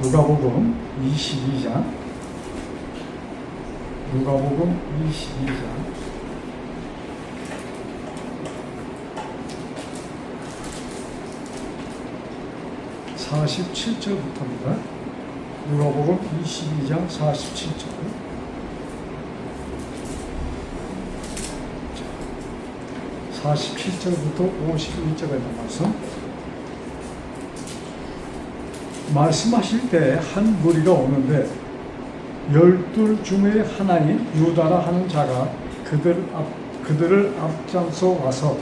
누가복음 22장, 누가복음 22장 47절부터입니다. 누가복음 22장 47절. 47절부터 51절에 남아서 말씀하실 때 한 무리가 오는데 12 중에 하나인 유다라 하는 자가 그들을 앞장서 와서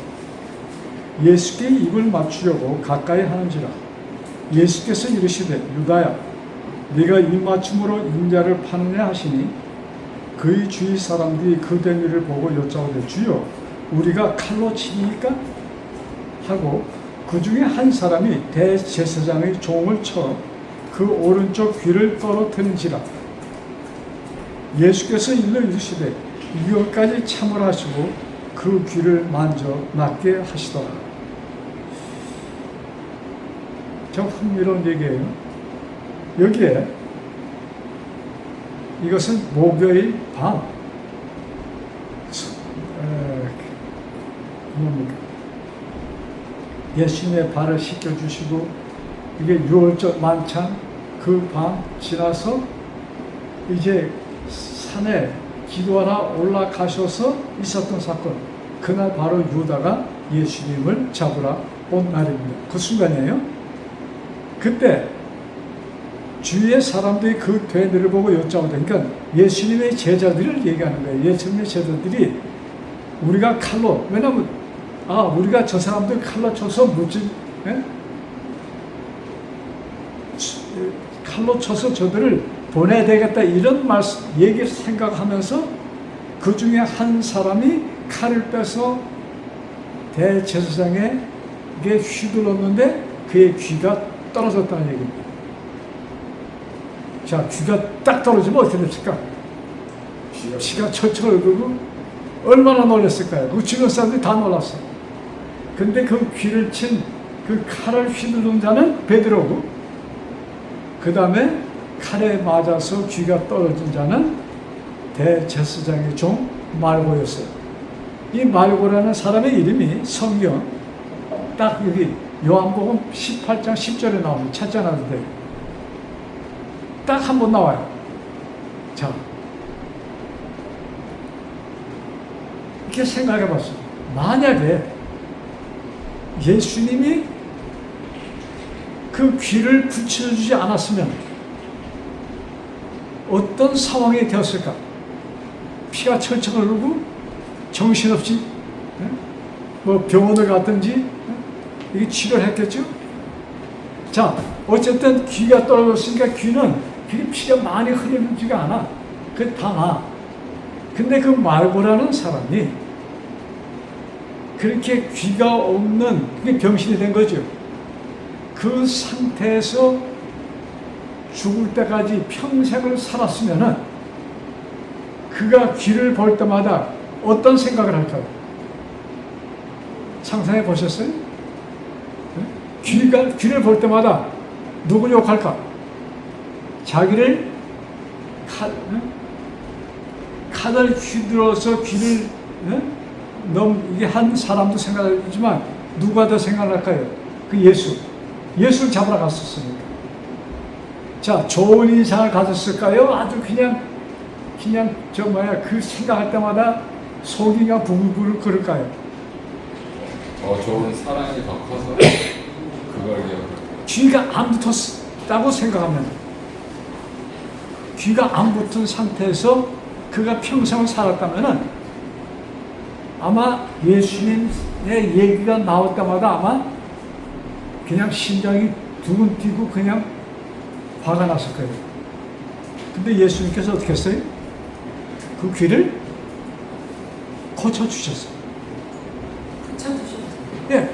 예수께 입을 맞추려고 가까이 하는지라. 예수께서 이르시되 유다야 네가 입맞춤으로 인자를 파느냐 하시니 그의 주위 사람들이 그 된 일을 보고 여짜오되 주여 우리가 칼로 치니까 하고 그 중에 한 사람이 대제사장의 종을 쳐 그 오른쪽 귀를 떨어뜨린지라. 예수께서 일러 이르시되 이것까지 참으라시고 그 귀를 만져 낫게 하시더라. 참 흥미로운 얘기예요. 여기에 이것은 목요일 밤 뭡니까? 예수님의 발을 씻겨주시고 이게 6월절 만찬 그 밤 지나서 이제 산에 기도하러 올라가셔서 있었던 사건, 그날 바로 유다가 예수님을 잡으러 온 날입니다. 그 순간이에요. 그때 주위의 사람들이 그 되들을 보고 여짜오되, 그러니까 예수님의 제자들을 얘기하는 거예요. 예수님의 제자들이 우리가 칼로, 왜냐면 우리가 저 사람들 칼로 쳐서 묻지, 칼로 쳐서 저들을 보내야 되겠다 이런 얘기를 생각하면서 그 중에 한 사람이 칼을 빼서 대제사장에게 휘둘렀는데 그의 귀가 떨어졌다는 얘기입니다. 자, 귀가 딱 떨어지면 어떻게 됐을까? 피가 철철 흐르고 얼마나 놀랐을까요? 그 주변 사람들이 다 놀랐어요. 근데 그 귀를 친 그 칼을 휘두른 자는 베드로고, 그 다음에 칼에 맞아서 귀가 떨어진 자는 대제사장의 종 말고였어요. 이 말고라는 사람의 이름이 성경 딱 여기 요한복음 18장 10절에 나오면 찾아놨는데 딱 한 번 나와요. 자, 이렇게 생각해 봤어요. 만약에 예수님이 그 귀를 붙여주지 않았으면 어떤 상황이 되었을까? 피가 철철 흐르고 정신없이 뭐 병원을 갔든지 이게 치료를 했겠죠? 자, 어쨌든 귀가 떨어졌으니까 귀는 피가 많이 흐르지가 않아. 그게 다 나. 근데 그 말고라는 사람이 그렇게 귀가 없는, 그게 병신이 된 거죠. 그 상태에서 죽을 때까지 평생을 살았으면은 그가 귀를 볼 때마다 어떤 생각을 할까요? 상상해 보셨어요? 귀를 볼 때마다 누굴 욕할까? 자기를 칼을 휘둘러서 귀를 이게 한 사람도 생각하지만 누가 더 생각할까요? 그 예수를 잡으러 갔었으니까. 자, 좋은 인상을 가졌을까요? 아주 그냥 그 생각할 때마다 속이 그냥 부글부글 끓을까요? 더 좋은 사랑이 더 커서 그걸 귀가 안 붙었다고 생각하면, 귀가 안 붙은 상태에서 그가 평생을 살았다면은 아마 예수님의 얘기가 나올 때마다 아마 그냥 심장이 두근뛰고 그냥 화가 났을 거예요. 근데 예수님께서 어떻게 했어요? 그 귀를 고쳐주셨어요. 고쳐주셨어요? 예.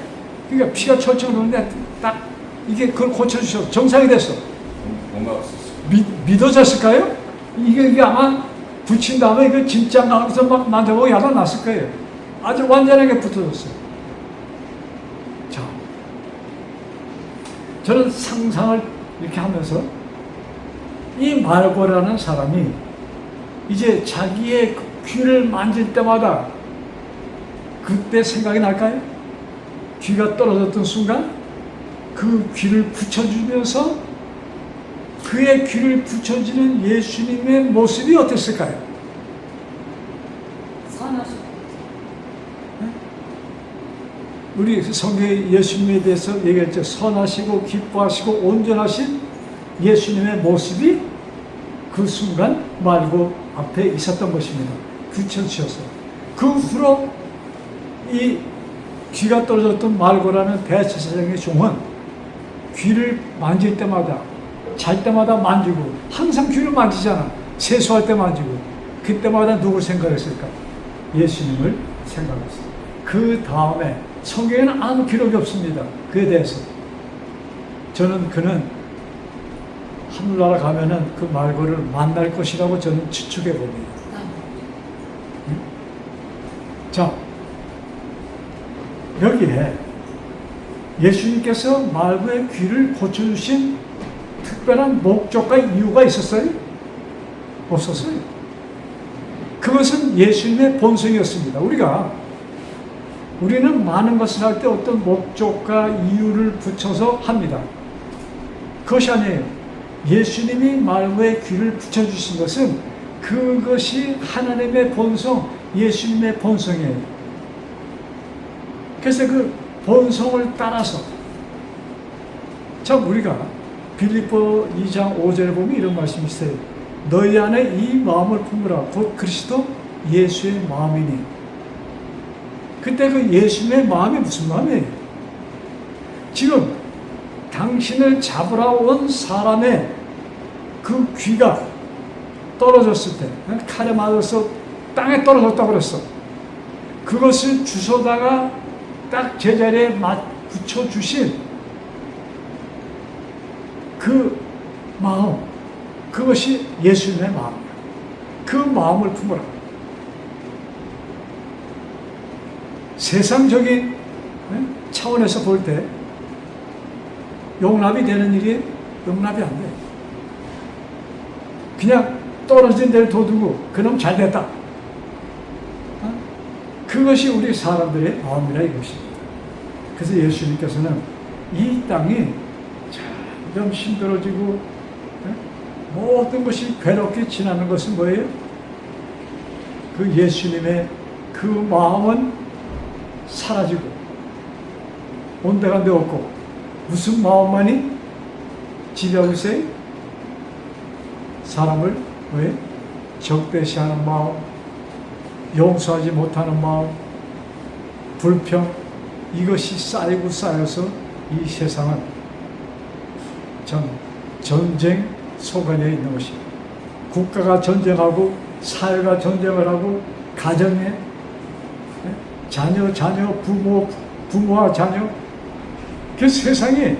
그러니까 피가 철철 흐르는데 딱 이게 그걸 고쳐주셔서 정상이 됐어. 믿어졌을까요? 이게 아마 붙인 다음에 그 진짜 나가서 막 만져보고 야단 났을 거예요. 아주 완전하게 붙어졌어요. 자, 저는 상상을 이렇게 하면서 이 말고라는 사람이 이제 자기의 귀를 만질 때마다 그때 생각이 날까요? 귀가 떨어졌던 순간 그 귀를 붙여주면서 그의 귀를 붙여주는 예수님의 모습이 어땠을까요? 선하시고 우리 성경에 예수님에 대해서 얘기했죠. 선하시고 기뻐하시고 온전하신 예수님의 모습이 그 순간 말고 앞에 있었던 것입니다. 붙여주셔서 그 후로 이 귀가 떨어졌던 말고라는 대제사장의 종은 귀를 만질 때마다 잘 때마다 만지고 항상 귀를 만지잖아. 세수할 때 만지고 그때마다 누굴 생각했을까? 예수님을 생각했어요. 그 다음에 성경에는 아무 기록이 없습니다. 그에 대해서 저는 그는 하늘나라 가면은 그 말고를 만날 것이라고 저는 추측해 봅니다. 자, 여기에 예수님께서 말고의 귀를 고쳐주신 특별한 목적과 이유가 있었어요? 없었어요. 그것은 예수님의 본성이었습니다. 우리는 많은 것을 할 때 어떤 목적과 이유를 붙여서 합니다. 그것이 아니에요. 예수님이 말고의 귀를 붙여주신 것은 그것이 하나님의 본성, 예수님의 본성이에요. 그래서 그 본성을 따라서 참 우리가 빌립보 2장 5절에 보면 이런 말씀이 있어요. 너희 안에 이 마음을 품으라. 곧 그리스도 예수의 마음이니. 그때 그 예수님의 마음이 무슨 마음이에요? 지금 당신을 잡으러 온 사람의 그 귀가 떨어졌을 때 칼에 맞아서 땅에 떨어졌다고 그랬어. 그것을 주워다가 딱 제자리에 붙여주신 그 마음, 그것이 예수님의 마음이야. 그 마음을 품어라. 세상적인 차원에서 볼 때 용납이 되는 일이 용납이 안 돼. 그냥 떨어진 데를 둬두고 그놈 잘 됐다. 그것이 우리 사람들의 마음이라 이것입니다. 그래서 예수님께서는 이 땅이 점점 힘들어지고 모든 것이 괴롭게 지나는 것은 뭐예요? 그 예수님의 그 마음은 사라지고 온데간데 없고 무슨 마음만이 지배하고 있어요? 사람을 왜? 적대시하는 마음, 용서하지 못하는 마음, 불평, 이것이 쌓이고 쌓여서 이 세상은 전쟁 속안에 있는 것입니다. 국가가 전쟁하고 사회가 전쟁을 하고 가정에 자녀, 부모와 자녀, 그 세상이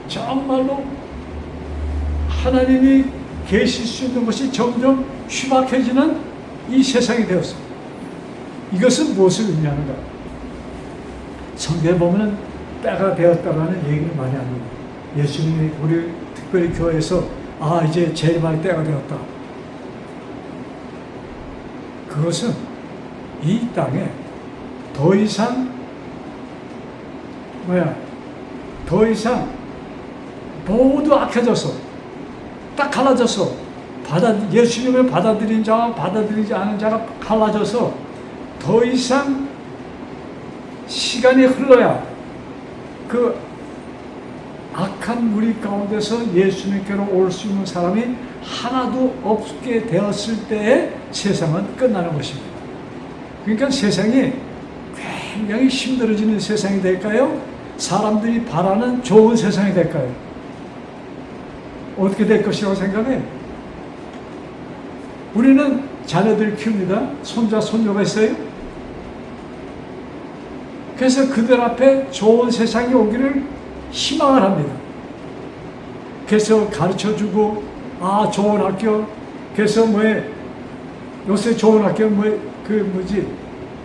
정말로 하나님이 계실 수 있는 것이 점점 희박해지는 이 세상이 되었습니다. 이것은 무엇을 의미하는가? 성경에 보면 때가 되었다라는 얘기를 많이 합니다. 예수님이 우리 특별히 교회에서 이제 재림할 때가 되었다. 그것은 이 땅에 더 이상 모두 악해져서 딱 갈라져서 예수님을 받아들인 자와 받아들이지 않은 자가 갈라져서 더 이상 시간이 흘러야 그 악한 무리 가운데서 예수님께로 올 수 있는 사람이 하나도 없게 되었을 때에 세상은 끝나는 것입니다. 그러니까 세상이 굉장히 힘들어지는 세상이 될까요? 사람들이 바라는 좋은 세상이 될까요? 어떻게 될 것이라고 생각해? 우리는 자녀들 키웁니다. 손자, 손녀가 있어요. 그래서 그들 앞에 좋은 세상이 오기를 희망을 합니다. 그래서 가르쳐주고, 좋은 학교, 그래서 요새 좋은 학교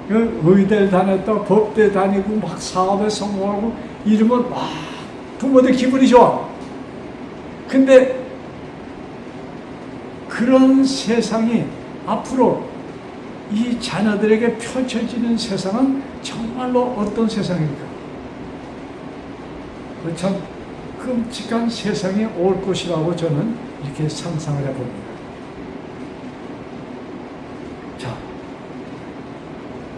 의대를 다녔다, 법대 다니고, 막 사업에 성공하고, 이러면 부모들 기분이 좋아. 근데 그런 세상이 앞으로 이 자녀들에게 펼쳐지는 세상은 정말로 어떤 세상일까? 참 끔찍한 세상이 올 것이라고 저는 이렇게 상상을 해봅니다. 자,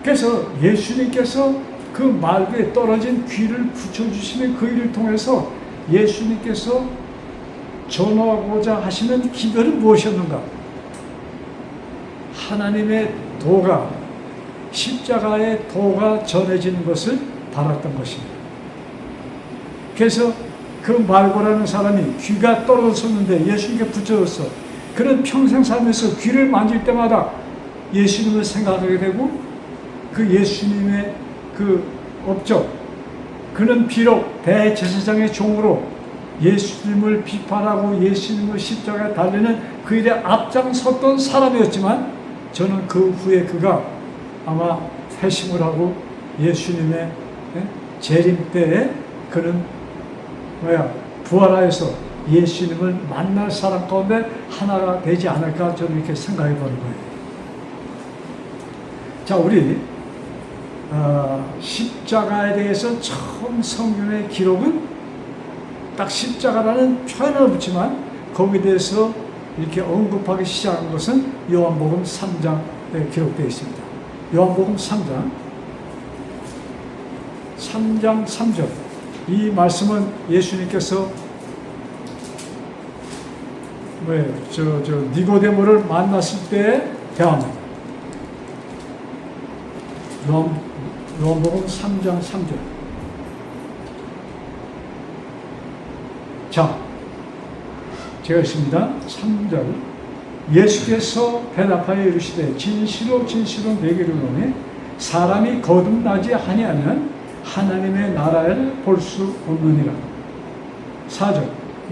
그래서 예수님께서 그 말에 떨어진 귀를 붙여주시는 그 일을 통해서 예수님께서 전하고자 하시는 기별은 무엇이었는가? 하나님의 도가, 십자가의 도가 전해지는 것을 바랐던 것입니다. 그래서 그 말고라는 사람이 귀가 떨어졌었는데 예수님께 붙여졌어. 그는 평생 살면서 귀를 만질 때마다 예수님을 생각하게 되고 그 예수님의 그 업적, 그는 비록 대제사장의 종으로 예수님을 비판하고 예수님을 십자가에 달리는 그 일에 앞장섰던 사람이었지만 저는 그 후에 그가 아마 회심을 하고 예수님의 재림 때에 그는 부활하여서 예수님을 만날 사람 가운데 하나가 되지 않을까 저는 이렇게 생각해 보는 거예요. 자, 우리 십자가에 대해서 처음 성경의 기록은 딱 십자가라는 표현을 붙지만 거기에 대해서 이렇게 언급하기 시작한 것은 요한복음 3장에 기록되어 있습니다. 요한복음 3장 3절 이 말씀은 예수님께서 니고데모를 만났을 때의 대화입니다. 요한복음 3장 3절. 자, 제가 읽습니다. 3절. 예수께서 대답하여 이르시되 진실로 진실로 내게 이르노니 사람이 거듭나지 아니하면 하나님의 나라를 볼 수 없느니라. 4절.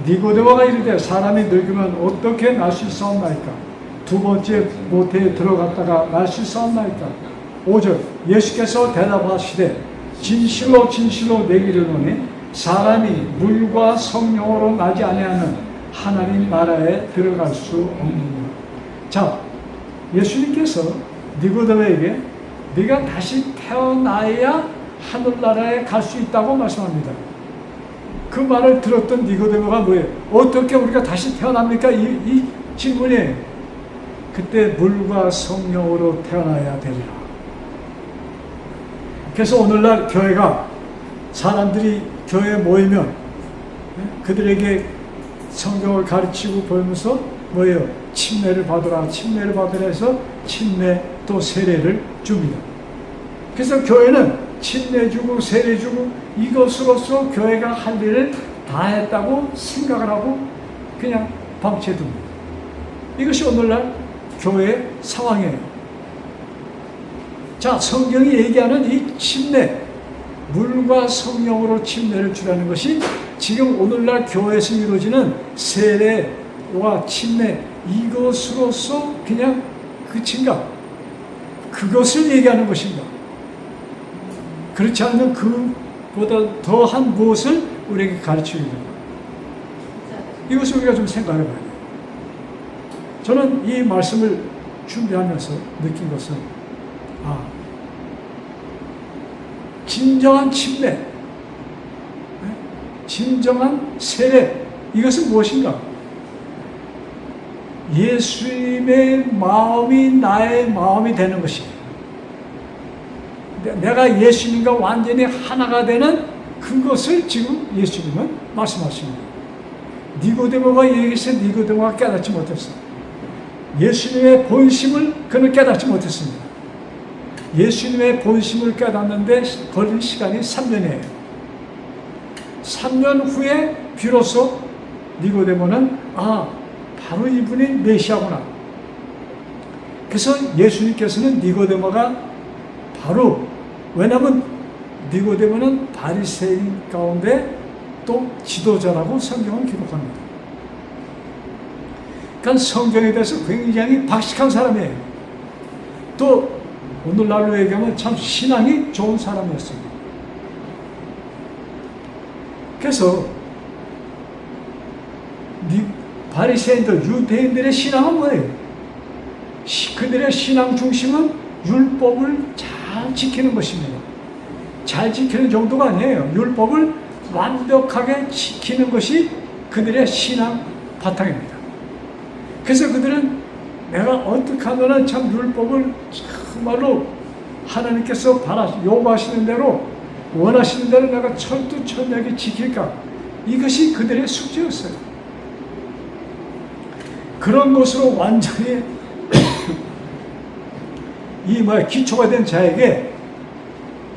니고데모가 이르되 사람이 늙으면 어떻게 날 수 있사옵나이까? 두 번째 모태에 들어갔다가 날 수 있사옵나이까? 5절. 예수께서 대답하시되 진실로 진실로 내게 이르노니 사람이 물과 성령으로 나지 아니하면 하나님 나라에 들어갈 수 없느니라. 자, 예수님께서 니고데모에게 네가 다시 태어나야 하늘나라에 갈 수 있다고 말씀합니다. 그 말을 들었던 니고데모가 뭐예요? 어떻게 우리가 다시 태어납니까? 이 질문이에요. 그때 물과 성령으로 태어나야 되리라. 그래서 오늘날 교회가 사람들이 교회에 모이면 그들에게 성경을 가르치고 보면서 뭐예요? 침례를 받으라, 침례를 받으라 해서 침례 또 세례를 줍니다. 그래서 교회는 침례 주고 세례 주고 이것으로서 교회가 할 일을 다 했다고 생각을 하고 그냥 방치해둡니다. 이것이 오늘날 교회의 상황이에요. 자, 성경이 얘기하는 이 침례, 물과 성령으로 침례를 주라는 것이 지금 오늘날 교회에서 이루어지는 세례와 침례 이것으로서 그냥 그친가? 그것을 얘기하는 것인가? 그렇지 않으면 그보다 더한 무엇을 우리에게 가르치는 건가? 이것을 우리가 좀 생각해 봐야 돼요. 저는 이 말씀을 준비하면서 느낀 것은 진정한 침례, 진정한 세례 이것은 무엇인가? 예수님의 마음이 나의 마음이 되는 것이에요. 내가 예수님과 완전히 하나가 되는 그것을 지금 예수님은 말씀하십니다. 니고데모가 얘기해서 니고데모가 깨닫지 못했어. 예수님의 본심을 그는 깨닫지 못했습니다. 예수님의 본심을 깨닫는데 걸린 시간이 3년이에요. 3년 후에 비로소 니고데모는 바로 이분이 메시아구나. 그래서 예수님께서는 니고데모가 바로 왜냐하면 니고데모는 바리새인 가운데 또 지도자라고 성경은 기록합니다. 그러니까 성경에 대해서 굉장히 박식한 사람이에요. 또 오늘날로 얘기하면 참 신앙이 좋은 사람이었습니다. 그래서 바리새인들, 유대인들의 신앙은 뭐예요? 그들의 신앙 중심은 율법을 잘 지키는 것입니다. 잘 지키는 정도가 아니에요. 율법을 완벽하게 지키는 것이 그들의 신앙 바탕입니다. 그래서 그들은 내가 어떻게 하면 참 율법을 정말로 하나님께서 요구하시는 대로 원하시는 대로 내가 철두철미하게 지킬까? 이것이 그들의 숙제였어요. 그런 것으로 완전히 기초가 된 자에게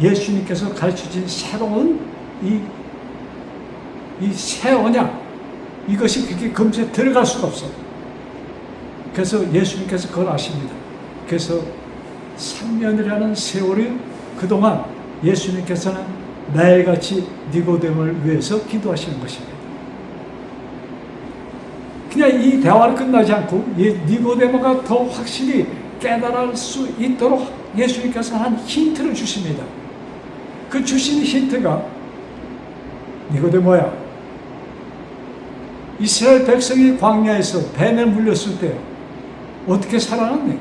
예수님께서 가르쳐진 새로운 이 새 언약, 이것이 그렇게 금세 들어갈 수가 없어. 그래서 예수님께서 그걸 아십니다. 그래서 3년이라는 세월이 그동안 예수님께서는 매일같이 니고데모를 위해서 기도하시는 것입니다. 그냥 이 대화를 끝나지 않고 니고데모가 더 확실히 깨달을 수 있도록 예수님께서 한 힌트를 주십니다. 그 주신 힌트가 니고데모야, 이스라엘 백성이 광야에서 뱀에 물렸을 때 어떻게 살아났니?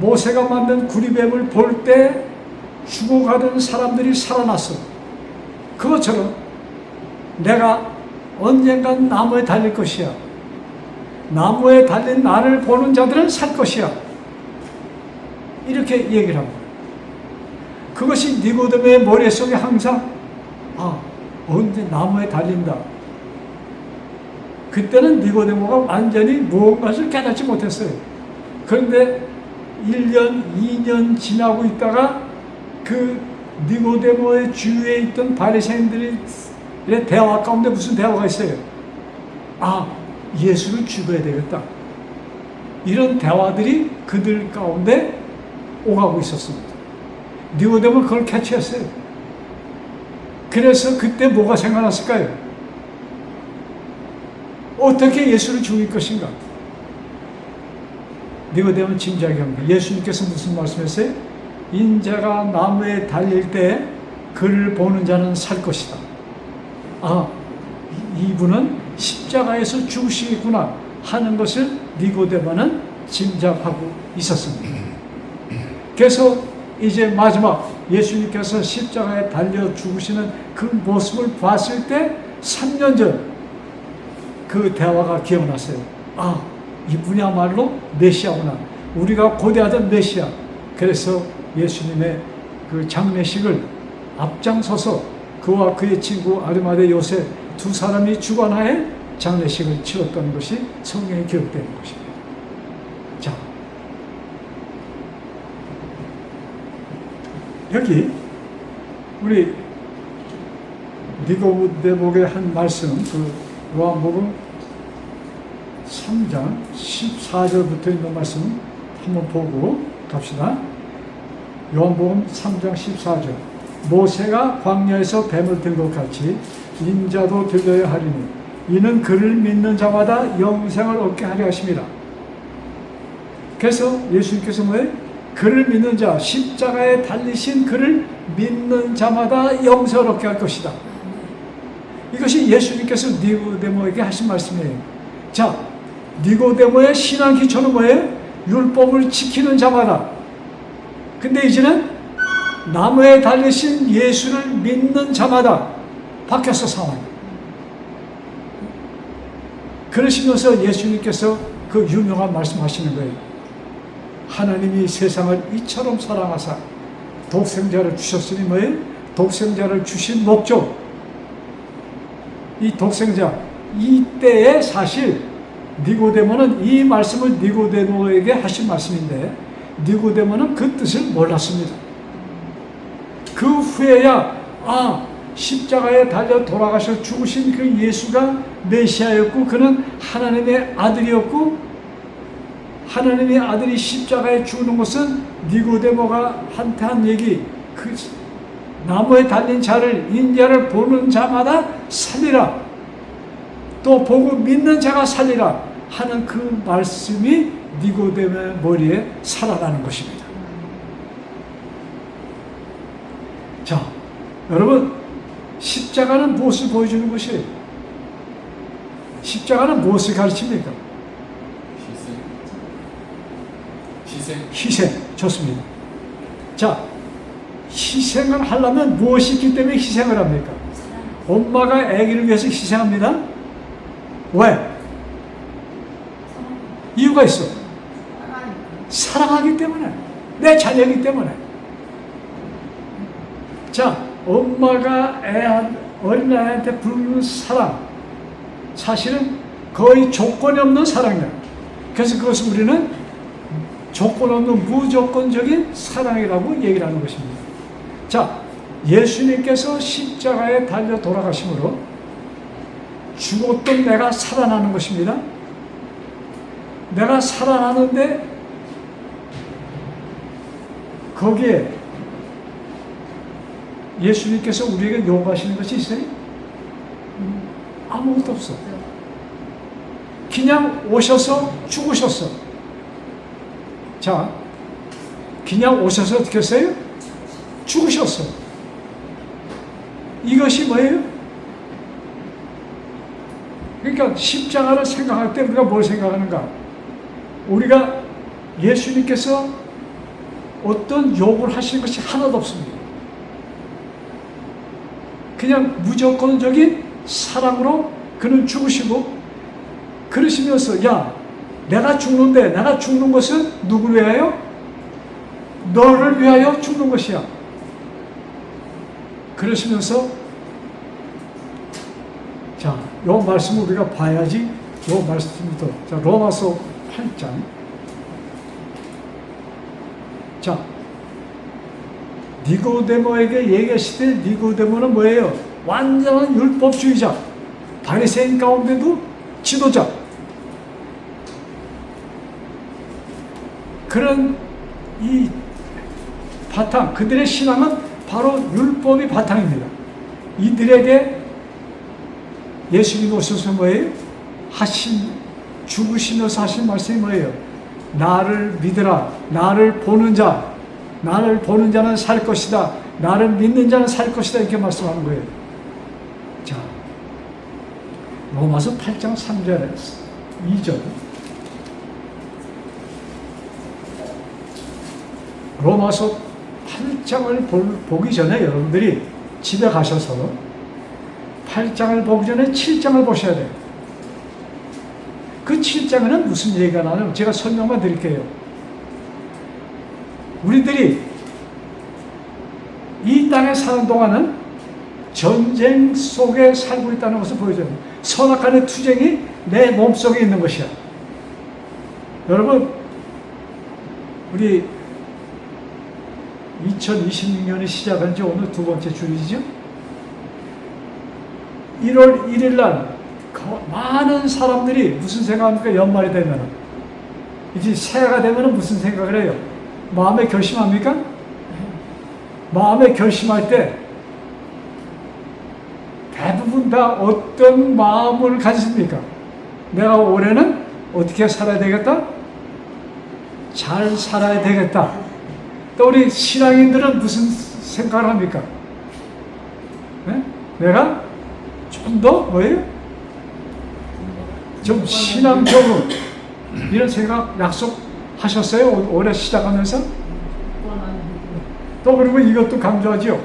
모세가 만든 구리뱀을 볼 때 죽어가던 사람들이 살아났어. 그것처럼 내가 언젠간 나무에 달릴 것이야. 나무에 달린 나를 보는 자들은 살 것이야. 이렇게 얘기를 합니다. 그것이 니고데모의 머릿속에 항상 언제 나무에 달린다. 그때는 니고데모가 완전히 무언가를 깨닫지 못했어요. 그런데 1년, 2년 지나고 있다가 그 니고데모의 주위에 있던 바리새인들의 대화 가운데 무슨 대화가 있어요? 예수를 죽여야 되겠다. 이런 대화들이 그들 가운데 오가고 있었습니다. 니고데모는 그걸 캐치했어요. 그래서 그때 뭐가 생각났을까요? 어떻게 예수를 죽일 것인가? 니고데모는 짐작이 합니다. 예수님께서 무슨 말씀했어요? 인자가 나무에 달릴 때 그를 보는 자는 살 것이다. 이분은 십자가에서 죽으시겠구나 하는 것을 니고데모는 짐작하고 있었습니다. 그래서 이제 마지막 예수님께서 십자가에 달려 죽으시는 그 모습을 봤을 때 3년 전 그 대화가 기억났어요. 이분이야말로 메시아구나. 우리가 고대하던 메시아. 그래서 예수님의 그 장례식을 앞장서서 그와 그의 친구 아리마대 요셉 두 사람이 주관하에 장례식을 치렀던 것이 성경에 기록되는 것입니다. 자, 여기 우리 니고데모에게 한 말씀, 요한복음 3장 14절부터 있는 말씀 한번 보고 갑시다. 요한복음 3장 14절. 모세가 광야에서 뱀을 든 것 같이 인자도 들려야 하리니 이는 그를 믿는 자마다 영생을 얻게 하려 하심이라. 그래서 예수님께서 뭐예요? 그를 믿는 자, 십자가에 달리신 그를 믿는 자마다 영생을 얻게 할 것이다. 이것이 예수님께서 니고데모에게 하신 말씀이에요. 자, 니고데모의 신앙 기초는 뭐예요? 율법을 지키는 자마다. 근데 이제는 나무에 달리신 예수를 믿는 자마다 바뀌었어, 상황이. 그러시면서 예수님께서 그 유명한 말씀하시는 거예요. 하나님이 세상을 이처럼 사랑하사 독생자를 주셨으니 뭐예요? 독생자를 주신 목적. 이 독생자, 이때에 사실 니고데모는 이 말씀을 니고데모에게 하신 말씀인데 니고데모는 그 뜻을 몰랐습니다. 그 후에야 십자가에 달려 돌아가셔 죽으신 그 예수가 메시아였고 그는 하나님의 아들이었고 하나님의 아들이 십자가에 죽는 것은 니고데모가 한테 한 얘기, 그 나무에 달린 자를, 인자를 보는 자마다 살리라, 또 보고 믿는 자가 살리라 하는 그 말씀이 니고데모의 머리에 살아나는 것입니다. 자, 여러분, 십자가는 무엇을 보여주는 것이에요? 십자가는 무엇을 가르칩니까? 희생. 좋습니다. 자, 희생을 하려면 무엇이 있기 때문에 희생을 합니까? 엄마가 아기를 위해서 희생합니다. 왜? 이유가 있어. 사랑하기 때문에. 내 자녀이기 때문에. 자, 엄마가 어린아이한테 부르는 사랑, 사실은 거의 조건이 없는 사랑이야. 그래서 그것을 우리는 조건 없는 무조건적인 사랑이라고 얘기를 하는 것입니다. 자, 예수님께서 십자가에 달려 돌아가심으로 죽었던 내가 살아나는 것입니다. 내가 살아나는데 거기에 예수님께서 우리에게 요구하시는 것이 있어요? 아무것도 없어. 그냥 오셔서 죽으셨어. 자, 그냥 오셔서 어떻게 했어요? 죽으셨어. 이것이 뭐예요? 그러니까 십자가를 생각할 때 우리가 뭘 생각하는가? 우리가 예수님께서 어떤 요구를 하시는 것이 하나도 없습니다. 그냥 무조건적인 사랑으로 그는 죽으시고, 그러시면서 야, 내가 죽는데, 내가 죽는 것은 누구를 위하여? 너를 위하여 죽는 것이야. 그러시면서 자, 요 말씀을 우리가 봐야지. 요 말씀부터. 자, 로마서 8장. 자, 니고데모에게 얘기하실 때 니고데모는 뭐예요? 완전한 율법주의자. 바리새인 가운데도 지도자. 그런 이 바탕, 그들의 신앙은 바로 율법이 바탕입니다. 이들에게 예수님이 오셔서 뭐예요? 죽으시면서 하신 말씀이 뭐예요? 나를 믿으라. 나를 보는 자는 살 것이다. 나를 믿는 자는 살 것이다. 이렇게 말씀하는 거예요. 자, 로마서 8장 3절에 2절. 로마서 8장을 보기 전에 여러분들이 집에 가셔서 8장을 보기 전에 7장을 보셔야 돼요. 그 7장에는 무슨 얘기가 나냐면 제가 설명만 드릴게요. 우리들이 이 땅에 사는 동안은 전쟁 속에 살고 있다는 것을 보여줘요. 선악간의 투쟁이 내 몸속에 있는 것이야. 여러분, 우리 2026년이 시작한 지 오늘 두 번째 주일이죠. 1월 1일 날 많은 사람들이 무슨 생각합니까? 연말이 되면 이제 새해가 되면 무슨 생각을 해요? 마음에 결심합니까? 마음에 결심할 때 대부분 다 어떤 마음을 가졌습니까? 내가 올해는 어떻게 살아야 되겠다? 잘 살아야 되겠다. 또 우리 신앙인들은 무슨 생각을 합니까? 네? 내가 좀 더 뭐예요? 좀 신앙적으로 이런 생각 약속하셨어요? 올해 시작하면서? 또 그리고 이것도 강조하죠.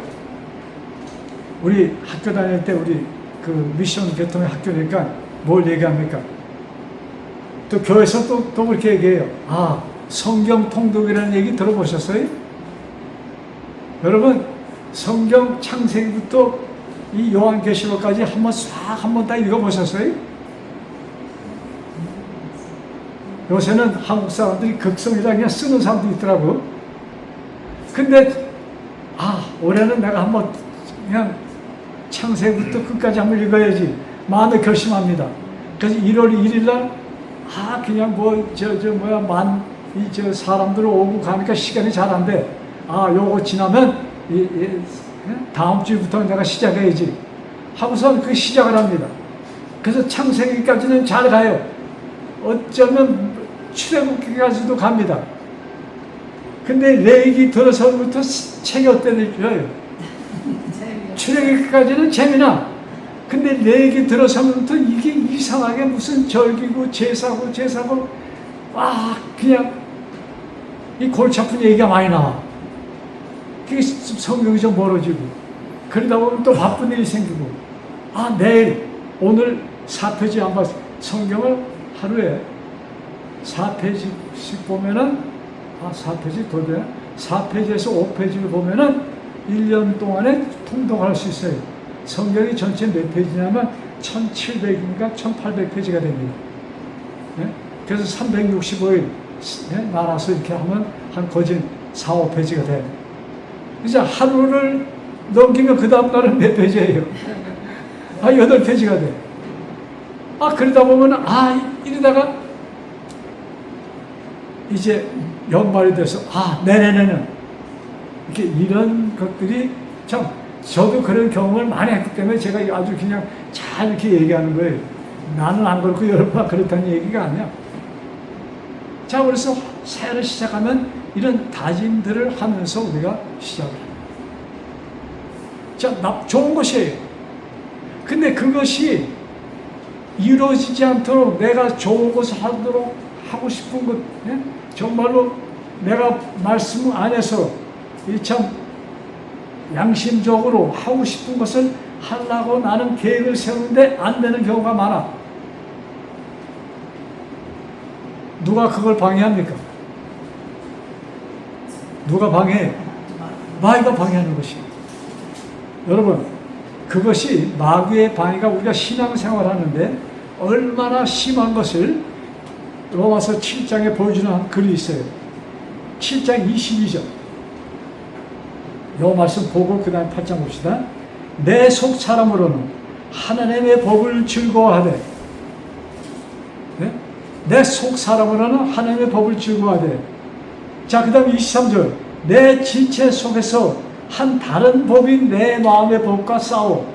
우리 학교 다닐 때 우리 그 미션 교통의 학교니까 뭘 얘기합니까? 또 교회에서 또 그렇게 얘기해요. 아, 성경 통독이라는 얘기 들어보셨어요? 여러분, 성경 창세기부터 이 요한계시록까지 한 번 다 읽어보셨어요? 요새는 한국 사람들이 극성이라 그냥 쓰는 사람도 있더라고. 근데 올해는 내가 한번 그냥 창세기부터 끝까지 한번 읽어야지 마음에 결심합니다. 그래서 1월 1일 날 그냥 사람들 오고 가니까 시간이 잘 안 돼. 요거 지나면 다음 주부터 내가 시작해야지 하고서 그 시작을 합니다. 그래서 창세기까지는 잘 가요. 어쩌면 출애굽기까지도 갑니다. 근데 레위기 들어서부터 책이 어때요? 출애굽기까지는 재미나. 근데 내 얘기 들어서부터 이게 이상하게 무슨 절기고 제사고 그냥 이 골치 아픈 얘기가 많이 나와. 그게 성경이 좀 멀어지고 그러다 보면 또 바쁜 일이 생기고 내일 오늘 4페이지 안 봤어. 성경을 하루에 4페이지씩 보면은 4페이지 더 돼. 4페이지에서 5페이지를 보면은 1년 동안에 통독할 수 있어요. 성경이 전체 몇 페이지냐면 1700인가 1800페이지가 됩니다. 그래서 365일 나눠서 이렇게 하면 한 거진 4, 5페이지가 돼요. 이제 하루를 넘기면 그 다음날은 몇 페이지예요? 8페이지가 돼. 그러다 보면 이러다가 이제 연말이 돼서 내년에는 이렇게 이런 것들이 참 저도 그런 경험을 많이 했기 때문에 제가 아주 그냥 잘 이렇게 얘기하는 거예요. 나는 안 그렇고 여러분은 그렇다는 얘기가 아니야. 자, 그래서 새해를 시작하면 이런 다짐들을 하면서 우리가 시작을 해요. 자, 좋은 것이에요. 근데 그것이 이루어지지 않도록 내가 좋은 것을 하도록 하고 싶은 것, 정말로 내가 말씀 안에서 참 양심적으로 하고 싶은 것을 하려고 나는 계획을 세우는데 안 되는 경우가 많아. 누가 그걸 방해합니까? 누가 방해해? 마귀가 방해하는 것이에요. 여러분, 그것이 마귀의 방해가 우리가 신앙생활 하는데 얼마나 심한 것을 로마서 7장에 보여주는 글이 있어요. 7장 22절. 이 말씀 보고 그 다음 8장 봅시다. 내 속 사람으로는 하나님의 법을 즐거워하되, 내 속 사람으로는 하나님의 법을 즐거워하되. 자, 그 다음 23절. 내 지체 속에서 한 다른 법인 내 마음의 법과 싸워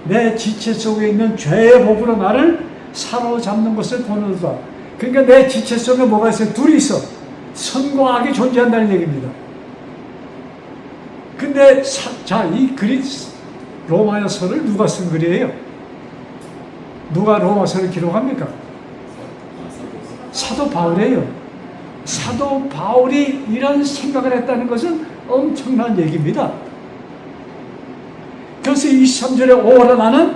내 지체 속에 있는 죄의 법으로 나를 사로잡는 것을 보는다. 그러니까 내 지체 속에 뭐가 있어요? 둘이 있어. 선과 악이 존재한다는 얘기입니다. 근데 이 글이 로마서를 누가 쓴 글이에요? 누가 로마서를 기록합니까? 사도 바울이에요. 사도 바울이 이런 생각을 했다는 것은 엄청난 얘기입니다. 그래서 23절에 오라 나는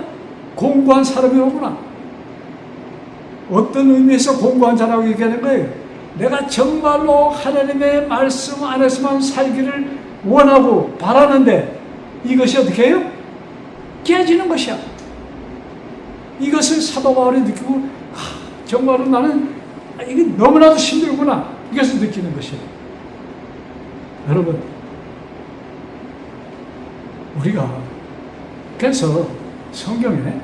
공고한 사람이로구나. 어떤 의미에서 공고한 자라고 얘기하는 거예요? 내가 정말로 하나님의 말씀 안에서만 살기를 원하고 바라는데 이것이 어떻게 해요? 깨지는 것이야. 이것을 사도 바울이 느끼고 정말로 나는 이게 너무나도 힘들구나. 이것을 느끼는 것이에요. 여러분, 우리가 그래서 성경에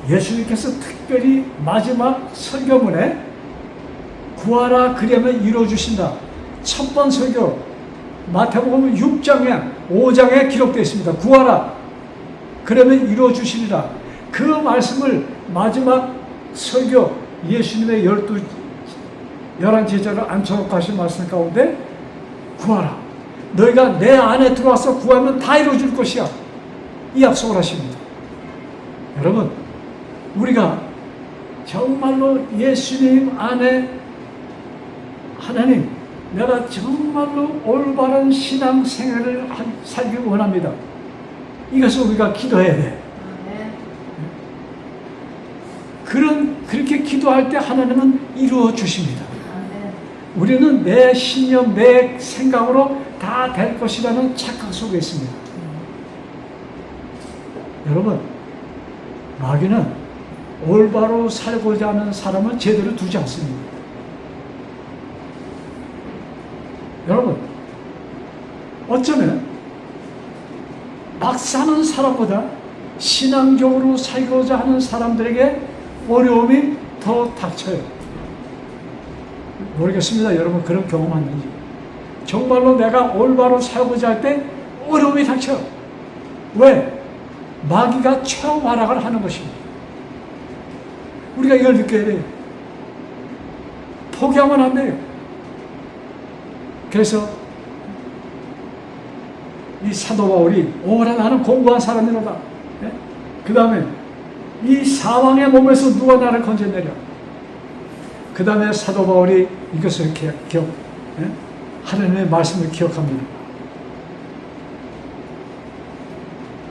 예수님께서 특별히 마지막 설교문에 구하라 그리하면 이루어주신다. 첫 번 설교 마태복음 6장에 5장에 기록되어 있습니다. 구하라 그러면 이루어주시리라. 그 말씀을 마지막 설교 예수님의 11 제자를 앉혀놓고 하신 말씀 가운데 구하라. 너희가 내 안에 들어와서 구하면 다 이루어질 것이야. 이 약속을 하십니다. 여러분, 우리가 정말로 예수님 안에 하나님, 내가 정말로 올바른 신앙생활을 살기 원합니다. 이것을 우리가 기도해야 돼. 그렇게 기도할 때 하나님은 이루어 주십니다. 우리는 내 신념, 내 생각으로 다 될 것이라는 착각 속에 있습니다. 여러분, 마귀는 올바로 살고자 하는 사람을 제대로 두지 않습니다. 여러분, 어쩌면 막 사는 사람보다 신앙적으로 살고자 하는 사람들에게 어려움이 더 닥쳐요. 모르겠습니다. 여러분 그런 경험하는지. 정말로 내가 올바로 살고자 할 때 어려움이 닥쳐. 왜? 마귀가 최후 활약을 하는 것입니다. 우리가 이걸 느껴야 돼요. 포기하면 안 돼요. 그래서 이 사도 바울이 오라 나는 공고한 사람이로다. 그 다음에 이 사망의 몸에서 누가 나를 건져내려? 그 다음에 사도 바울이 이것을 하나님의 말씀을 기억합니다.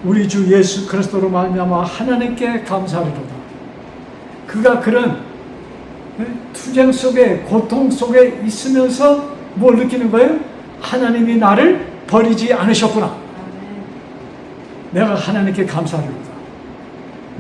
우리 주 예수 그리스도로 말미암아 하나님께 감사하리로다. 그가 그런 투쟁 속에 고통 속에 있으면서 뭘 느끼는 거예요? 하나님이 나를 버리지 않으셨구나. 내가 하나님께 감사하리로다.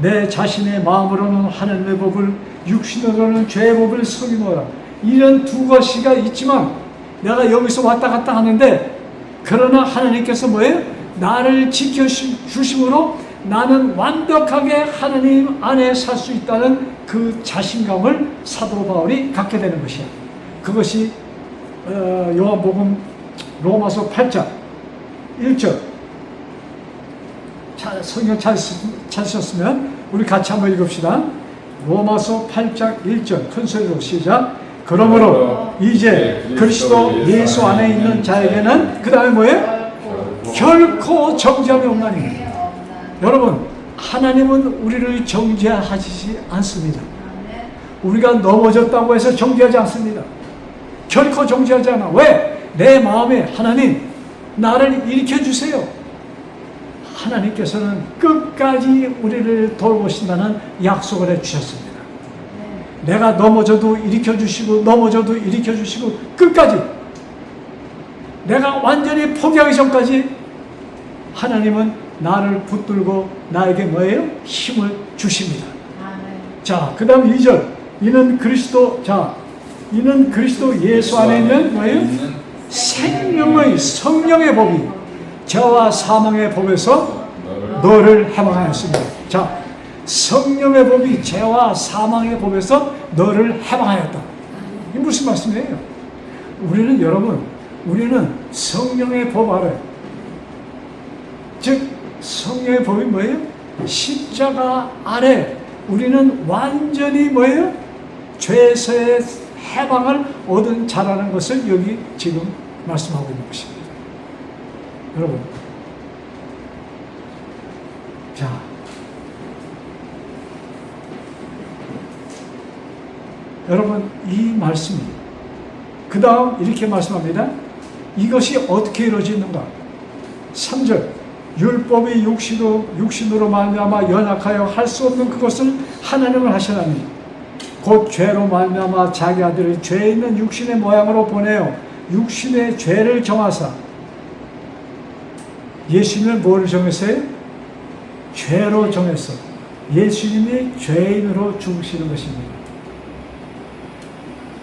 내 자신의 마음으로는 하나님의 법을, 육신으로는 죄의 법을 섬기노라. 이런 두 가지가 있지만 내가 여기서 왔다 갔다 하는데, 그러나 하나님께서 뭐예요? 나를 지켜주심으로 나는 완벽하게 하나님 안에 살 수 있다는 그 자신감을 사도 바울이 갖게 되는 것이야. 그것이 요한복음 로마서 8장 1절. 성경 찾으셨으면 우리 같이 한번 읽읍시다. 로마서 8장 1절 큰 소리로 시작. 그러므로 이제 그리스도 예수 안에 있는 자에게는 그 다음에 뭐예요? 결코 정죄함이 없나니. 여러분, 하나님은 우리를 정죄하시지 않습니다. 우리가 넘어졌다고 해서 정죄하지 않습니다. 결코 정죄하지 않아. 왜? 내 마음에 하나님 나를 일으켜주세요. 하나님께서는 끝까지 우리를 돌보신다는 약속을 해주셨습니다. 내가 넘어져도 일으켜주시고 넘어져도 일으켜주시고 끝까지 내가 완전히 포기하기 전까지 하나님은 나를 붙들고 나에게 뭐예요? 힘을 주십니다. 자, 그 다음 2절. 이는 그리스도 예수 안에 있는 뭐예요? 생명의 성령의 법이 죄와 사망의 법에서 너를 해방하였습니다. 자, 성령의 법이 죄와 사망의 법에서 너를 해방하였다. 이게 무슨 말씀이에요? 우리는 여러분, 우리는 성령의 법 아래, 즉 성령의 법이 뭐예요? 십자가 아래 우리는 완전히 뭐예요? 죄에서의 해방을 얻은 자라는 것을 여기 지금 말씀하고 있는 것입니다. 여러분, 자, 여러분 이 말씀이 그 다음 이렇게 말씀합니다. 이것이 어떻게 이루어지는가? 3절. 율법이 육신으로 말미암아 연약하여 할 수 없는 그것을 하나님을 하시나니 곧 죄로 말미암아 자기 아들을 죄 있는 육신의 모양으로 보내어 육신의 죄를 정하사. 예수님은 뭐를 정했어요? 죄로 정했어. 예수님이 죄인으로 죽으시는 것입니다.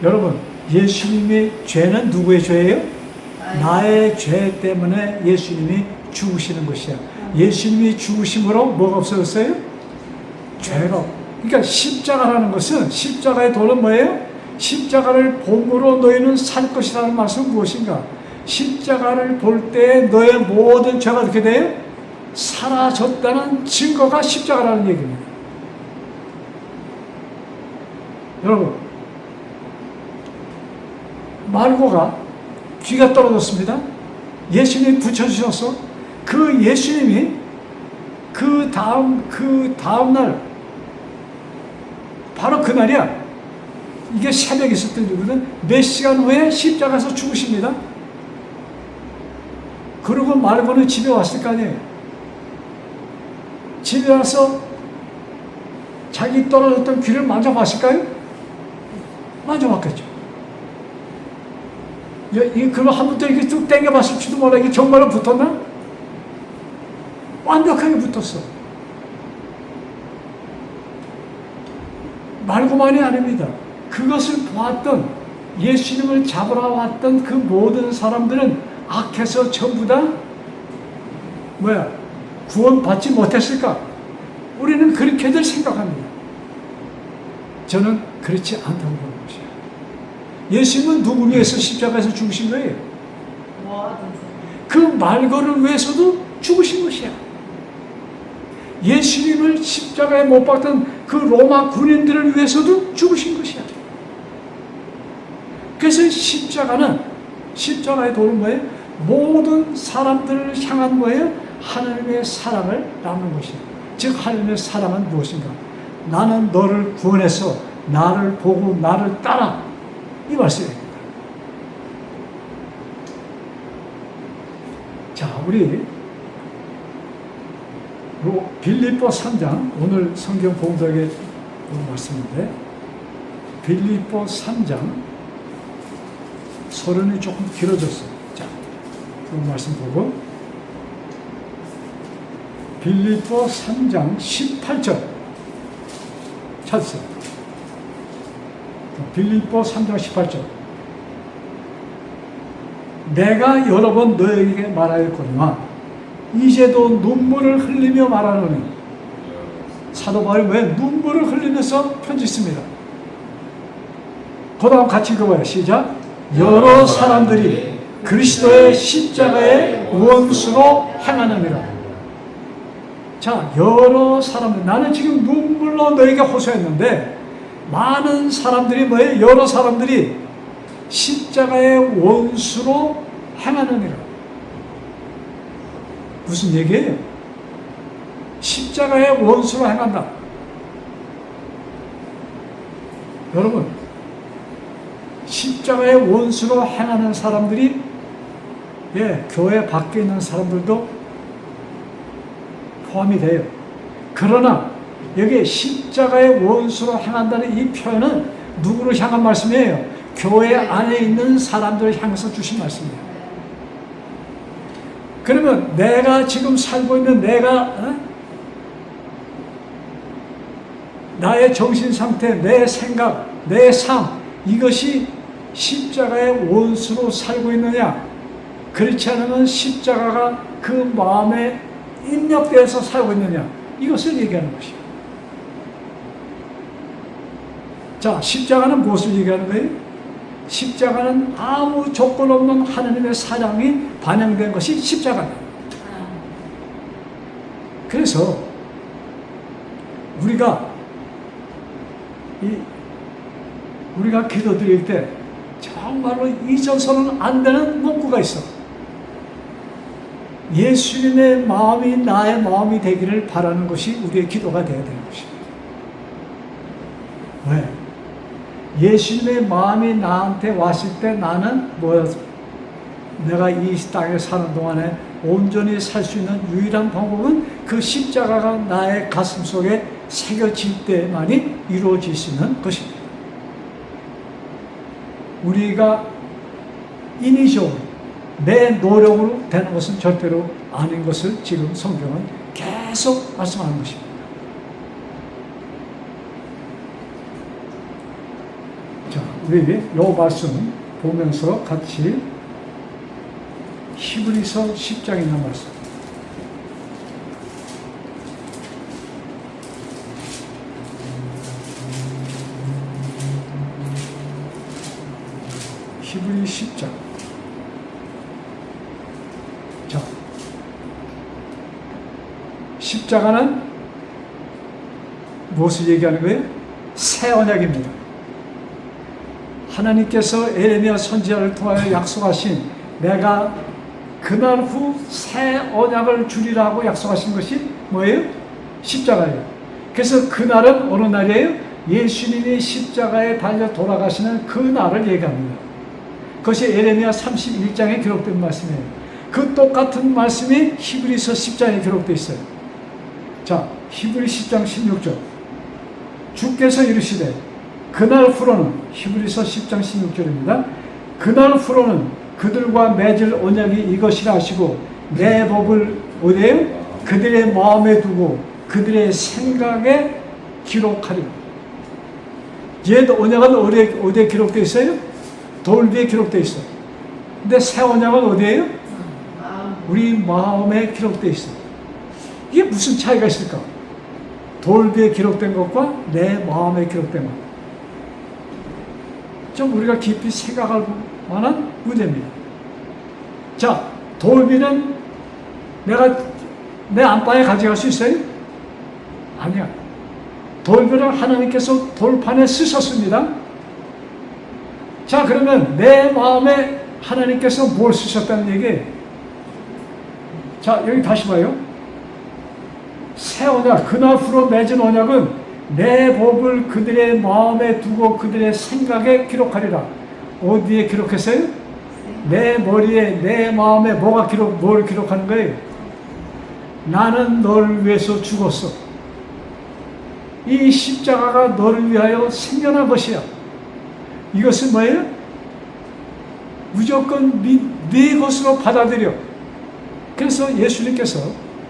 여러분, 예수님의 죄는 누구의 죄예요? 나의 죄 때문에 예수님이 죽으시는 것이야. 예수님이 죽으심으로 뭐가 없어졌어요? 죄가. 그러니까 십자가라는 것은, 십자가의 도는 뭐예요? 십자가를 봄으로 너희는 살 것이라는 말씀은 무엇인가? 십자가를 볼 때 너의 모든 죄가 어떻게 돼요? 사라졌다는 증거가 십자가라는 얘기입니다. 여러분, 말고가 귀가 떨어졌습니다. 예수님이 붙여주셔서 그 예수님이 그 다음 날 바로 그날이야. 이게 새벽에 있었던 일이거든. 몇 시간 후에 십자가에서 죽으십니다. 그러고 말고는 집에 왔을 거 아니에요. 집에 와서 자기 떨어졌던 귀를 만져봤을까요? 만져봤겠죠. 그럼 한 번 더 이렇게 쭉 당겨봤을지도 몰라. 이게 정말로 붙었나? 완벽하게 붙었어. 말고만이 아닙니다. 그것을 보았던, 예수님을 잡으러 왔던 그 모든 사람들은 악해서 전부 다 구원받지 못했을까? 우리는 그렇게들 생각합니다. 저는 그렇지 않다고 보는 것이에요. 예수님은 누구 위해서 십자가에서 죽으신 거예요? 그 말거를 위해서도 죽으신 것이야. 예수님을 십자가에 못 박던 그 로마 군인들을 위해서도 죽으신 것이야. 그래서 십자가의 도는 뭐예요? 모든 사람들을 향한 뭐예요? 하나님의 사랑을 낳는 것이에요. 즉 하나님의 사랑은 무엇인가? 나는 너를 구원해서 나를 보고 나를 따라, 이 말씀입니다. 자, 우리 빌립보 3장, 오늘 성경 봉독의 말씀인데, 빌립보 3장, 서론이 조금 길어졌어요. 자, 그 말씀 보고, 빌립보 3장 18절 찾으세요. 빌립보 3장 18절. 내가 여러 번 너에게 말하였거니와 이제도 눈물을 흘리며 말하노니. 사도 바울이 왜 눈물을 흘리면서 편지 씁니다. 그 다음 같이 읽어봐요. 시작. 여러 사람들이 그리스도의 십자가의 원수로 행하느니라. 자, 여러 사람들, 나는 지금 눈물로 너에게 호소했는데 많은 사람들이 뭐예요? 여러 사람들이 십자가의 원수로 행하느니라. 무슨 얘기예요? 십자가의 원수로 행한다. 여러분, 십자가의 원수로 행하는 사람들이, 교회 밖에 있는 사람들도 포함이 돼요. 그러나 여기 십자가의 원수로 행한다는 이 표현은 누구를 향한 말씀이에요? 교회 안에 있는 사람들을 향해서 주신 말씀이에요. 그러면 내가 지금 살고 있는 나의 정신 상태, 내 생각, 내 삶, 이것이 십자가의 원수로 살고 있느냐? 그렇지 않으면 십자가가 그 마음에 입력되어서 살고 있느냐? 이것을 얘기하는 것이에요. 자, 십자가는 무엇을 얘기하는 거예요? 십자가는 아무 조건 없는 하나님의 사랑이 반영된 것이 십자가입니다. 그래서 우리가 기도드릴 때 정말로 잊어서는 안 되는 문구가 있어. 예수님의 마음이 나의 마음이 되기를 바라는 것이 우리의 기도가 되어야 되는 것입니다. 왜? 예수님의 마음이 나한테 왔을 때 나는 내가 이 땅에 사는 동안에 온전히 살 수 있는 유일한 방법은 그 십자가가 나의 가슴 속에 새겨질 때만이 이루어질 수 있는 것입니다. 우리가 인위적으로 내 노력으로 되는 것은 절대로 아닌 것을 지금 성경은 계속 말씀하는 것입니다. 자, 우리 이 말씀 보면서 같이 히브리서 10장에 있는 말씀. 히브리 10장. 자, 십자가는 무엇을 얘기하는 거예요? 새 언약입니다. 하나님께서 에레미야 선지자를 통하여 약속하신 내가 그날 후 새 언약을 주리라고 약속하신 것이 뭐예요? 십자가예요. 그래서 그날은 어느 날이에요? 예수님이 십자가에 달려 돌아가시는 그 날을 얘기합니다. 그것이 에레미야 31장에 기록된 말씀이에요. 그 똑같은 말씀이 히브리서 10장에 기록되어 있어요. 자, 히브리 10장 16절. 주께서 이르시되 그날 후로는, 히브리서 10장 16절입니다. 그날 후로는 그들과 맺을 언약이 이것이라 하시고 내 법을 어디에요? 그들의 마음에 두고 그들의 생각에 기록하리라. 옛 언약은 어디에 기록되어 있어요? 돌 위에 기록되어 있어요. 근데 새 언약은 어디에요? 우리 마음에 기록되어 있어요. 이게 무슨 차이가 있을까? 돌 위에 기록된 것과 내 마음에 기록된 것. 좀 우리가 깊이 생각할 만한 문제입니다. 자, 돌비는 내가 내 안방에 가져갈 수 있어요? 아니야. 돌비를 하나님께서 돌판에 쓰셨습니다. 자, 그러면 내 마음에 하나님께서 뭘 쓰셨다는 얘기예요? 자, 여기 다시 봐요. 새 언약, 그날부로 맺은 언약은 내 법을 그들의 마음에 두고 그들의 생각에 기록하리라. 어디에 기록했어요? 내 머리에, 내 마음에 뭘 기록하는 거예요? 나는 너를 위해서 죽었어. 이 십자가가 너를 위하여 생겨난 것이야. 이것은 뭐예요? 무조건 네 것으로 받아들여. 그래서 예수님께서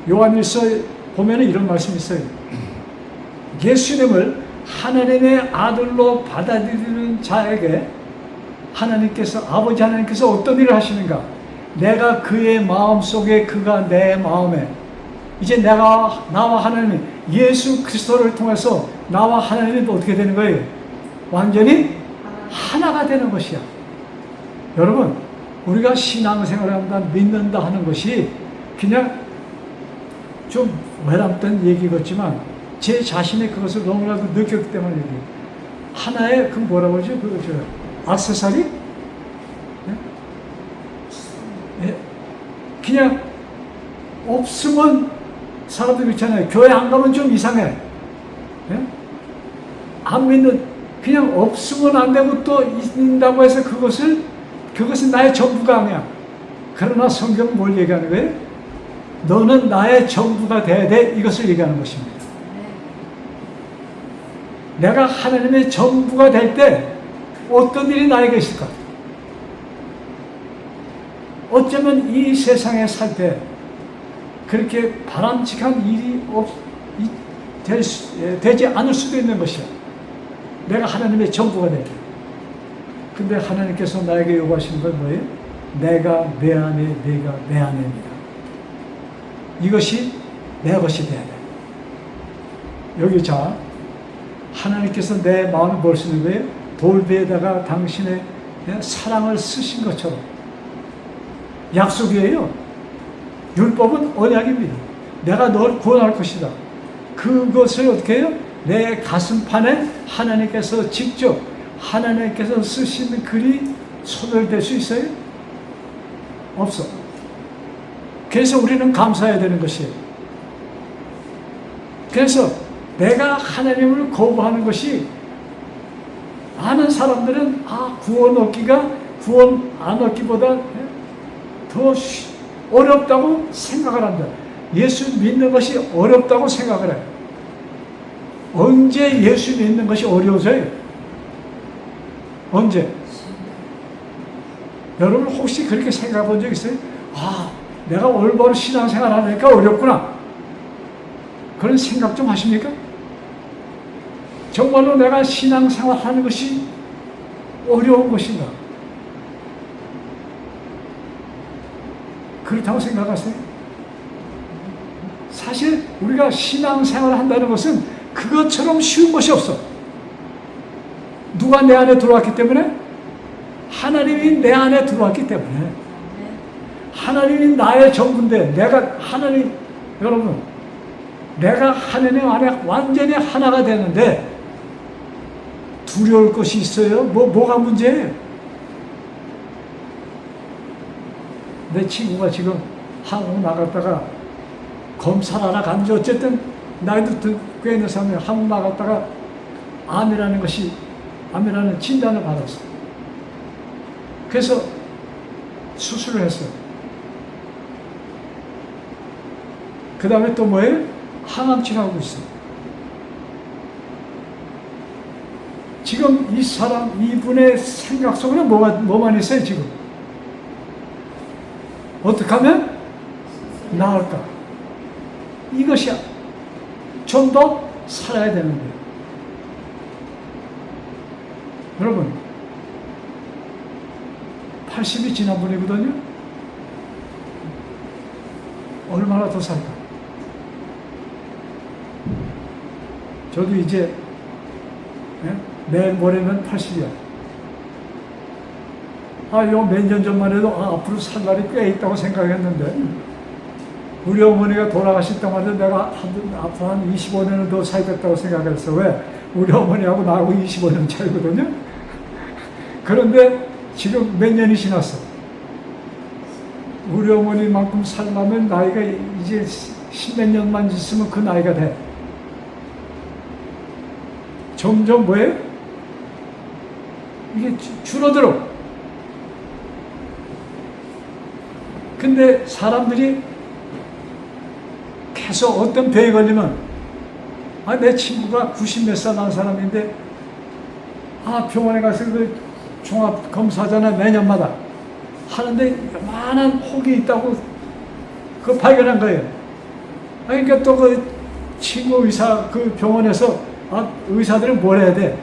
요한일서에 보면 이런 말씀이 있어요. 예수님을 하나님의 아들로 받아들이는 자에게 하나님께서, 아버지 하나님께서 어떤 일을 하시는가? 내가 그의 마음속에, 그가 내 마음에, 이제 나와 하나님이, 예수 그리스도를 통해서 나와 하나님이 어떻게 되는 거예요? 완전히 하나가 되는 것이야. 여러분, 우리가 신앙생활을 한다, 믿는다 하는 것이 그냥 좀 외람된 얘기 같지만 제 자신이 그것을 너무나도 느꼈기 때문에 얘기해요. 하나의 그 뭐라고 그러죠? 액세서리? 예? 예? 그냥 없으면 사람들이 있잖아요. 교회 안 가면 좀 이상해. 예? 안 믿는, 그냥 없으면 안 되고 또 있는다고 해서 그것은 나의 전부가 아니야. 그러나 성경은 뭘 얘기하는 거예요? 너는 나의 전부가 돼야 돼. 이것을 얘기하는 것입니다. 내가 하나님의 전부가 될 때 어떤 일이 나에게 있을까? 어쩌면 이 세상에 살 때 그렇게 바람직한 일이 되지 않을 수도 있는 것이야. 내가 하나님의 전부가 될 때. 근데 하나님께서 나에게 요구하시는 건 뭐예요? 내가 내 안에, 내가 내 안에입니다. 이것이 내 것이 돼야 돼. 여기 자, 하나님께서 내 마음을 뭘 쓰는 거예요? 돌배에다가 당신의 사랑을 쓰신 것처럼. 약속이에요. 율법은 언약입니다. 내가 널 구원할 것이다. 그것을 어떻게 해요? 내 가슴판에 하나님께서 직접, 하나님께서 쓰신 글이 소멸될 수 있어요? 없어. 그래서 우리는 감사해야 되는 것이에요. 그래서 내가 하나님을 거부하는 것이, 많은 사람들은 구원 안 얻기보다 더 어렵다고 생각을 한다. 예수 믿는 것이 어렵다고 생각을 해요. 언제 예수 믿는 것이 어려워져요? 언제? 여러분 혹시 그렇게 생각해 본 적 있어요? 내가 올바로 신앙생활 하니까 어렵구나. 그런 생각 좀 하십니까? 정말로 내가 신앙생활 하는 것이 어려운 것인가? 그렇다고 생각하세요? 사실 우리가 신앙생활을 한다는 것은 그것처럼 쉬운 것이 없어. 누가 내 안에 들어왔기 때문에? 하나님이 내 안에 들어왔기 때문에. 하나님이 나의 전부인데, 여러분, 내가 하나님 안에 완전히 하나가 되는데 두려울 것이 있어요? 뭐가 문제예요? 내 친구가 지금 한국 나갔다가 검사하러 간지 어쨌든 나이도 꽤 있는 사람이 한국 나갔다가 암이라는 진단을 받았어. 그래서 수술을 했어요. 그 다음에 또 뭐예요? 항암 치료하고 있어요. 지금 이분의 생각 속에는 뭐만 있어요, 지금? 어떻게 하면 나을까? 이것이야. 좀 더 살아야 되는 거예요. 여러분, 80이 지난 분이거든요? 얼마나 더 살까? 저도 이제 내일 모레면 80이야. 요 몇 년 전만 해도 앞으로 살 날이 꽤 있다고 생각했는데, 우리 어머니가 돌아가실 때마다 내가 앞으로 한 25년은 더 살겠다고 생각했어. 왜? 우리 어머니하고 나하고 25년 차이거든요. 그런데 지금 몇 년이 지났어. 우리 어머니만큼 살려면 나이가 이제 십몇 년만 있으면 그 나이가 돼. 점점 뭐예요? 이게 줄어들어. 근데 사람들이 계속 어떤 병에 걸리면, 내 친구가 90 몇 살 난 사람인데, 병원에 가서 그 종합 검사잖아, 매년마다. 하는데, 많은 혹이 있다고, 그거 발견한 거예요. 그러니까 또 그 친구 의사, 그 병원에서, 의사들은 뭘 해야 돼?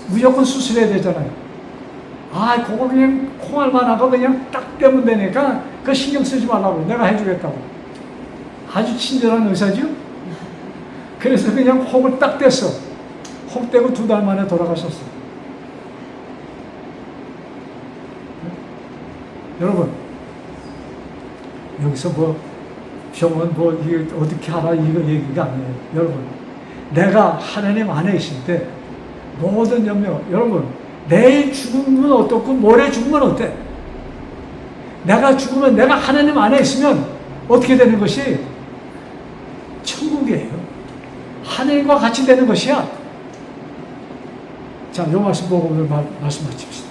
무조건 수술해야 되잖아요. 그거 그냥 콩알만 하고 그냥 딱 떼면 되니까, 그거 신경 쓰지 말라고. 내가 해주겠다고. 아주 친절한 의사죠? 그래서 그냥 혹을 딱 뗐어. 혹 떼고 2달 만에 돌아가셨어. 여러분, 여기서 병원 이게 어떻게 하라 이거 얘기가 아니에요. 여러분, 내가 하나님 안에 있을 때 모든 염려, 여러분, 내일 죽으면 어떻고 모레 죽으면 어때? 내가 죽으면 내가 하나님 안에 있으면 어떻게 되는 것이? 천국이에요. 하늘과 같이 되는 것이야. 자, 요 말씀 보고 오늘 말씀 마칩시다.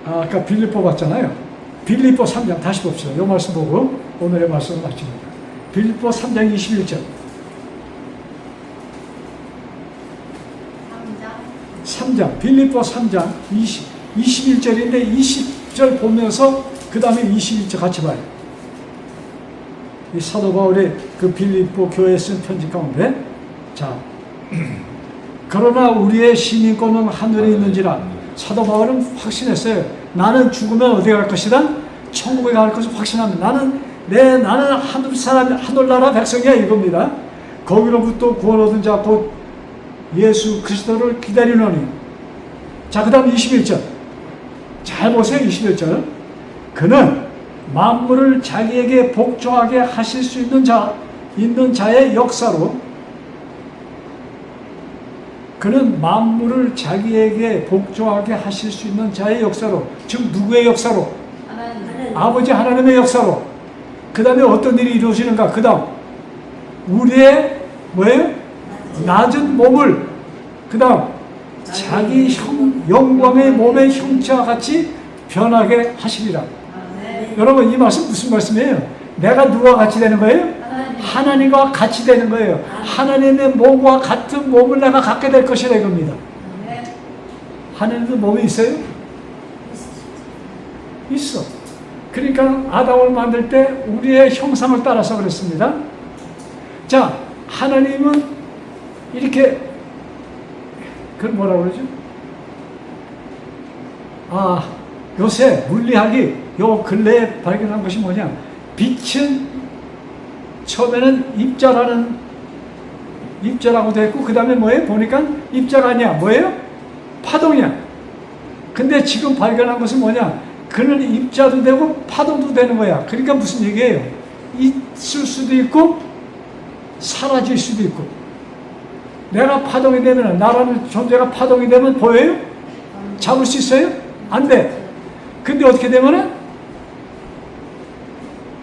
아까 빌립보 봤잖아요. 빌립보 3장 다시 봅시다. 요 말씀 보고 오늘의 말씀을 마칩니다. 빌립보 3장 21절. 3장 빌립보 3장 21절인데 20절 보면서 그 다음에 21절 같이 봐요. 이 사도 바울의 그 빌립보 교회에 쓴 편지 가운데, 자, 그러나 우리의 시민권은 하늘에 있는지라. 사도 바울은 확신했어요. 나는 죽으면 어디 갈 것이다? 천국에 갈 것을 확신합니다. 나는 하늘 사람, 하늘나라 백성이야 이겁니다. 거기로부터 구원 얻은 자 곧 예수 그리스도를 기다리노니. 자, 그 다음 21절. 잘 보세요. 21절. 그는 만물을 자기에게 복종하게 하실 수 있는 자의 역사로, 그는 만물을 자기에게 복종하게 하실 수 있는 자의 역사로, 즉 누구의 역사로? 하나님. 아버지 하나님의 역사로. 그 다음에 어떤 일이 이루어지는가? 그 다음 우리의 뭐예요? 낮은 몸을, 그 다음 자기 영광의 몸의 형체와 같이 변하게 하시리라. 여러분, 이 말씀 무슨 말씀이에요? 내가 누구와 같이 되는 거예요? 하나님과 같이 되는 거예요. 하나님의 몸과 같은 몸을 내가 갖게 될 것이라 이겁니다. 하나님의 몸이 있어요? 있어. 그러니까 아담을 만들 때 우리의 형상을 따라서 그랬습니다. 자, 하나님은 이렇게, 그걸 뭐라고 그러죠? 요새 물리학이 요 근래에 발견한 것이 뭐냐? 빛은 처음에는 입자라고 되어 있고, 그 다음에 뭐예요? 보니까 입자가 아니야. 뭐예요? 파동이야. 근데 지금 발견한 것은 뭐냐? 그는 입자도 되고 파동도 되는 거야. 그러니까 무슨 얘기예요? 있을 수도 있고 사라질 수도 있고. 내가 파동이 되면, 나라는 존재가 파동이 되면 보여요? 잡을 수 있어요? 안 돼. 근데 어떻게 되면은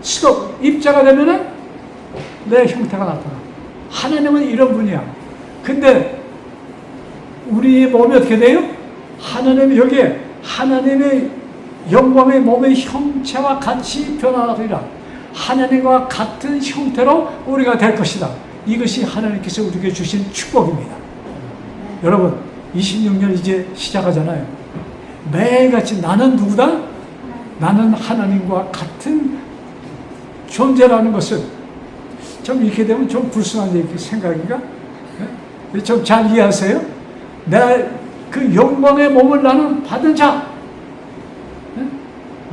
스톱, 입자가 되면은 내 형태가 나타나. 하나님은 이런 분이야. 근데 우리 몸이 어떻게 돼요? 하나님이 여기에 하나님의 영광의 몸의 형체와 같이 변화하리라. 하나님과 같은 형태로 우리가 될 것이다. 이것이 하나님께서 우리에게 주신 축복입니다. 여러분, 26년 이제 시작하잖아요. 매일같이 나는 누구다? 나는 하나님과 같은 존재라는 것을, 좀 이렇게 되면 좀 불순한 생각인가? 좀 잘 이해하세요? 내가 그 영광의 몸을 나는 받은 자,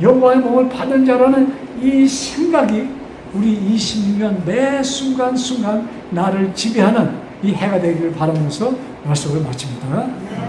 영광의 몸을 받은 자라는 이 생각이 우리 26년 매 순간순간 나를 지배하는 이 해가 되기를 바라면서 말씀을 마칩니다.